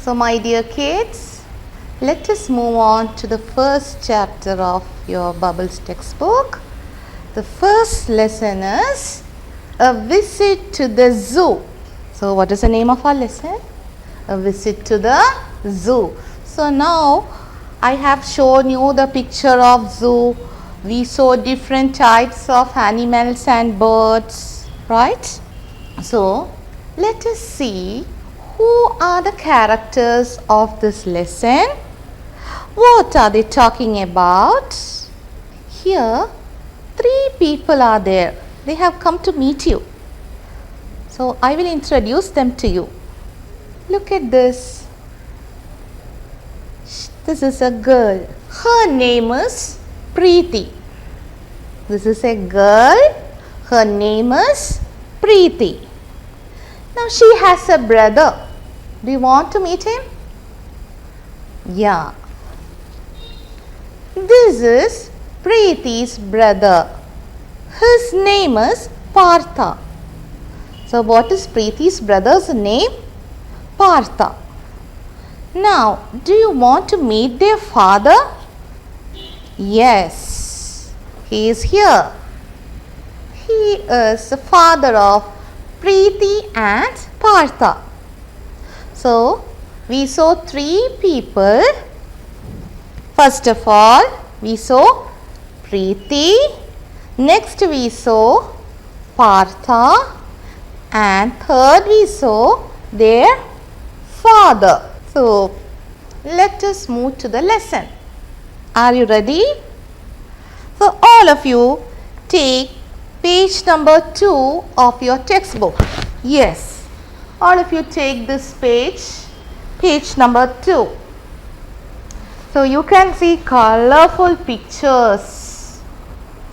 So my dear kids, let us move on to the first chapter of your Bubbles textbook. The first lesson is a visit to the zoo. So what is the name of our lesson? A visit to the zoo. So now I have shown you the picture of zoo. We saw different types of animals and birds, right? So let us see who are the characters of this lesson. What are they talking about? Here 3 people are there. They have come to meet you. So I will introduce them to you. Look at this. This is a girl. Her name is Preeti. This is a girl. Her name is Preeti. Now she has a brother. Do you want to meet him? Yeah. This is Preeti's brother. His name is Partha. So what is Preeti's brother's name? Partha. Now, do you want to meet their father? Yes, he is here. He is the father of Preeti and Partha. So, we saw 3 people. First of all, we saw Preeti. Next we saw Partha. And third we saw their father. So, let us move to the lesson. Are you ready? So, all of you take page number 2 of your textbook. Yes, all of you take this page number 2. So, you can see colorful pictures,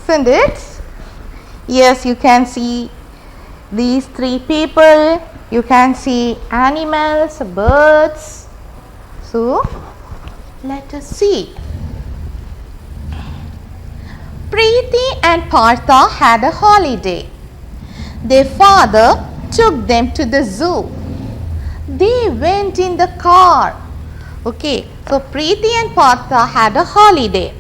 isn't it? Yes, you can see these 3 people. You can see animals, birds. So, let us see. Preeti and Partha had a holiday. Their father took them to the zoo. They went in the car. Okay, so Preeti and Partha had a holiday.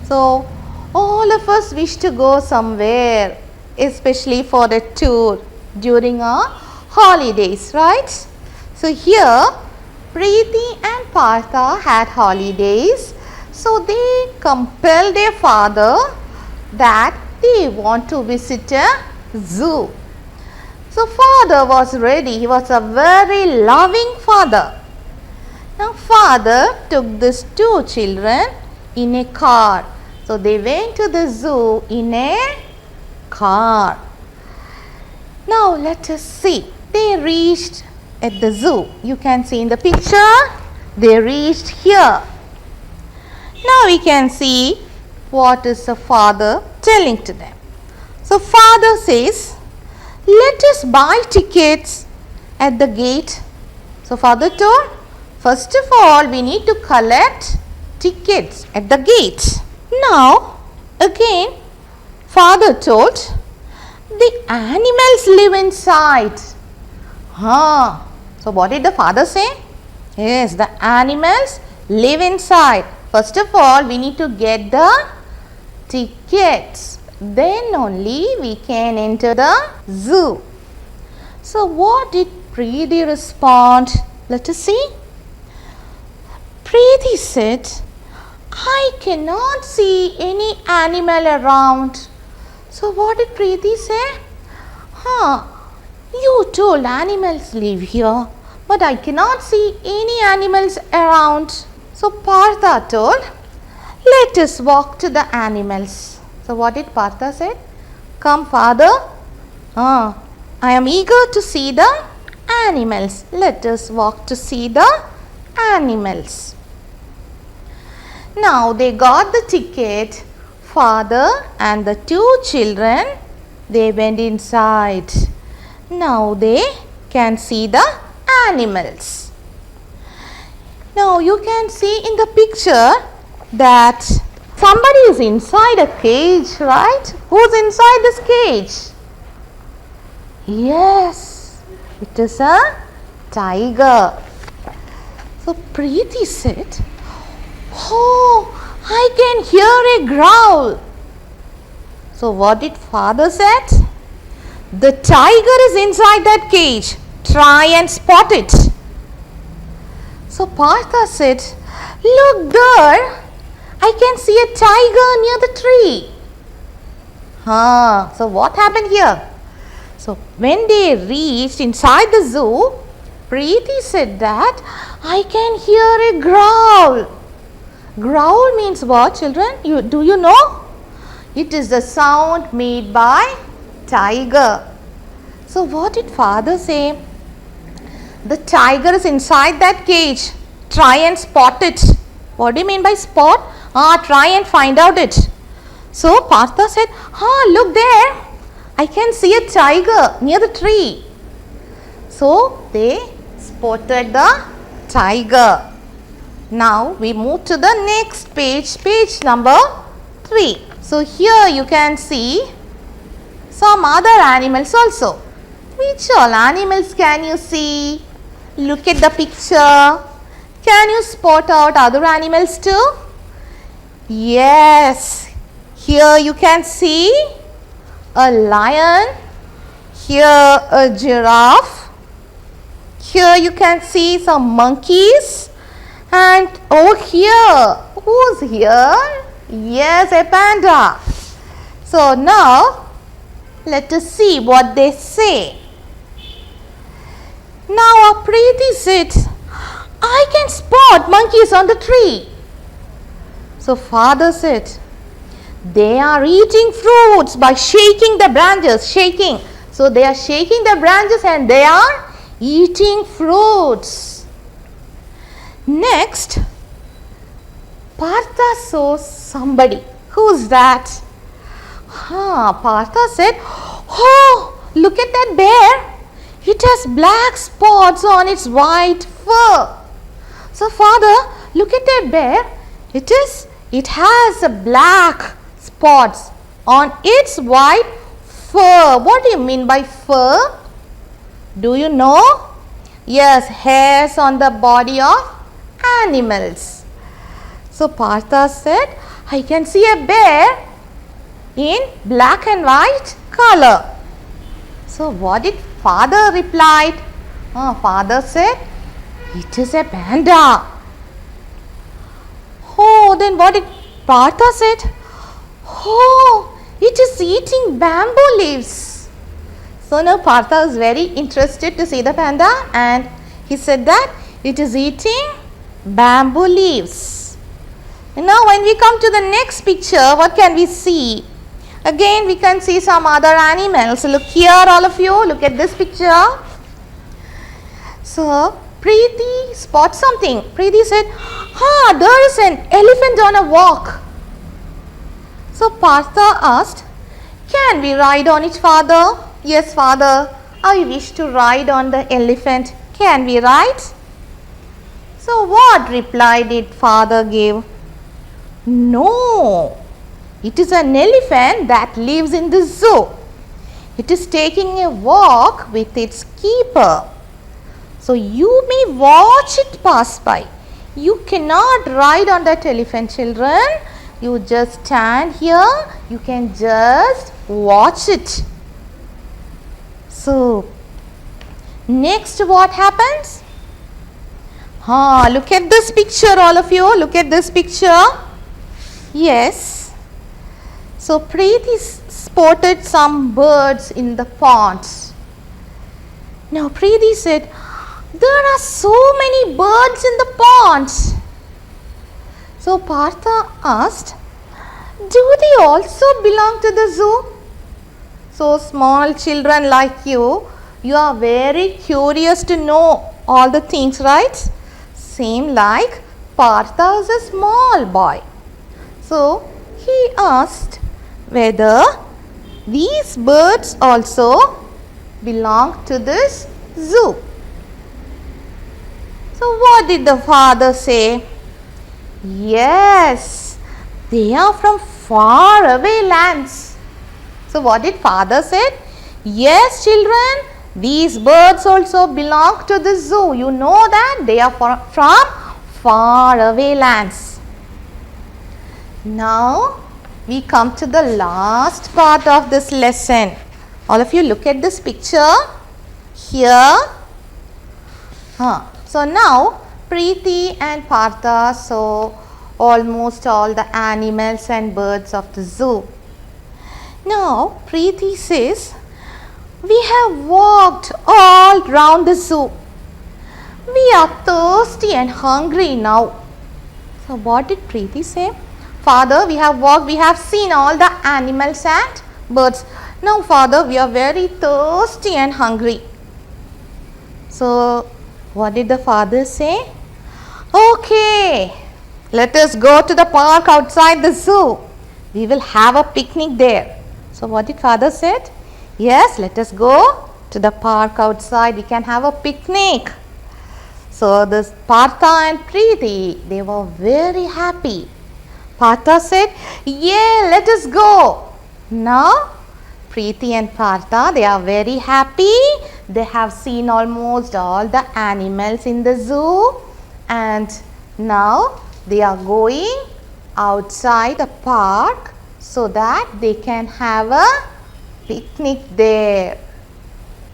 So, all of us wish to go somewhere, especially for a tour during our holidays, right? So, here Preeti and Partha had holidays. So, they compelled their father that they want to visit a zoo. So, father was ready. He was a very loving father. Now, father took these 2 children in a car. So, they went to the zoo in a car. Now, let us see. They reached at the zoo. You can see in the picture, they reached here. Now, we can see what is the father telling to them. So, father says, let us buy tickets at the gate. So, father told, first of all, we need to collect tickets at the gate. Now, again, father told, the animals live inside. So, what did the father say? Yes, the animals live inside. First of all, we need to get the tickets. Then only we can enter the zoo. So, what did Preeti respond? Let us see. Preeti said, I cannot see any animal around. So, what did Preeti say? You told animals live here, but I cannot see any animals around. So, Partha told, let us walk to the animals. So, what did Partha say? Come, father. I am eager to see the animals. Let us walk to see the animals. Now, they got the ticket. Father and the 2 children, they went inside. Now, they can see the animals. Now, you can see in the picture that somebody is inside a cage, right? Who's inside this cage? Yes, it is a tiger. So Preeti said, "Oh, I can hear a growl." So what did father said? "The tiger is inside that cage. Try and spot it." So Partha said, "Look there. I can see a tiger near the tree." So what happened here? So when they reached inside the zoo, Preeti said that I can hear a growl. Growl means what, children? Do you know? It is the sound made by tiger. So what did father say? "The tiger is inside that cage. Try and spot it." What do you mean by spot? Try and find out it. So Partha said, "Look there. I can see a tiger near the tree." So they spotted the tiger. Now we move to the next page, page number 3. So here you can see some other animals also. Which all animals can you see? Look at the picture. Can you spot out other animals too? Yes. Here you can see a lion. Here a giraffe. Here you can see some monkeys. And over here, who's here? Yes, a panda. So now, let us see what they say. Now Preeti said, "I can spot monkeys on the tree." So father said, "They are eating fruits by shaking the branches." Shaking. So they are shaking the branches and they are eating fruits. Next, Partha saw somebody. Who's that? Partha said, "Oh, look at that bear. It has black spots on its white fur." So father, look at that bear. It has a black spots on its white fur. What do you mean by fur? Do you know? Yes, hairs on the body of animals. So Partha said, "I can see a bear in black and white color." So what did father replied? Father said, "It is a panda." Then what did Partha said? It is eating bamboo leaves." So now Partha is very interested to see the panda and he said that it is eating bamboo leaves. And now when we come to the next picture, what can we see? Again we can see some other animals. Look here, all of you, look at this picture. So Preeti spots something. Preeti said, "There is an elephant on a walk." So Partha asked, "Can we ride on it, father?" "Yes, father, I wish to ride on the elephant. Can we ride?" So what reply did father give? "No, it is an elephant that lives in the zoo. It is taking a walk with its keeper. So you may watch it pass by. You cannot ride on that elephant, children. You just stand here. You can just watch it." So next what happens? Look at this picture, all of you. Look at this picture. Yes. So Preeti spotted some birds in the ponds. Now Preeti said, "There are so many birds in the ponds." So Partha asked, "Do they also belong to the zoo?" So small children like you are very curious to know all the things, right? Same like Partha is a small boy. So he asked whether these birds also belong to this zoo. So what did the father say? Yes, they are from far away lands. So what did father say? Yes, children, These birds also belong to the zoo. You know that they are from far away lands. Now we come to the last part of this lesson. All of you look at this picture here. So now Preeti and Partha saw almost all the animals and birds of the zoo. Now Preeti says, we have walked all round the zoo. We are thirsty and hungry now. So what did Preeti say? Father, we have walked, we have seen all the animals and birds. Now Father, we are very thirsty and hungry. So what did the father say? Okay, let us go to the park outside the zoo. We will have a picnic there. So what did father said? Yes, let us go to the park outside. We can have a picnic. So this Partha and Preeti, they were very happy. Partha said, yeah, let us go. Now Preeti and Partha, they are very happy. They have seen almost all the animals in the zoo, and now they are going outside the park so that they can have a picnic there.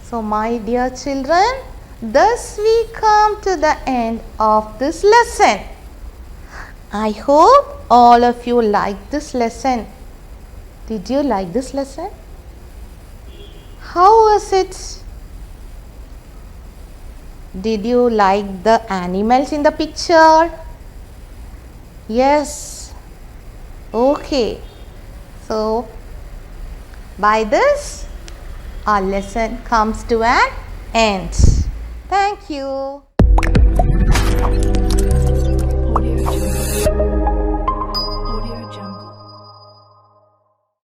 So my dear children, thus we come to the end of this lesson. I hope all of you liked this lesson. Did you like this lesson? How was it? Did you like the animals in the picture? Yes. Okay. So, by this, our lesson comes to an end. Thank you.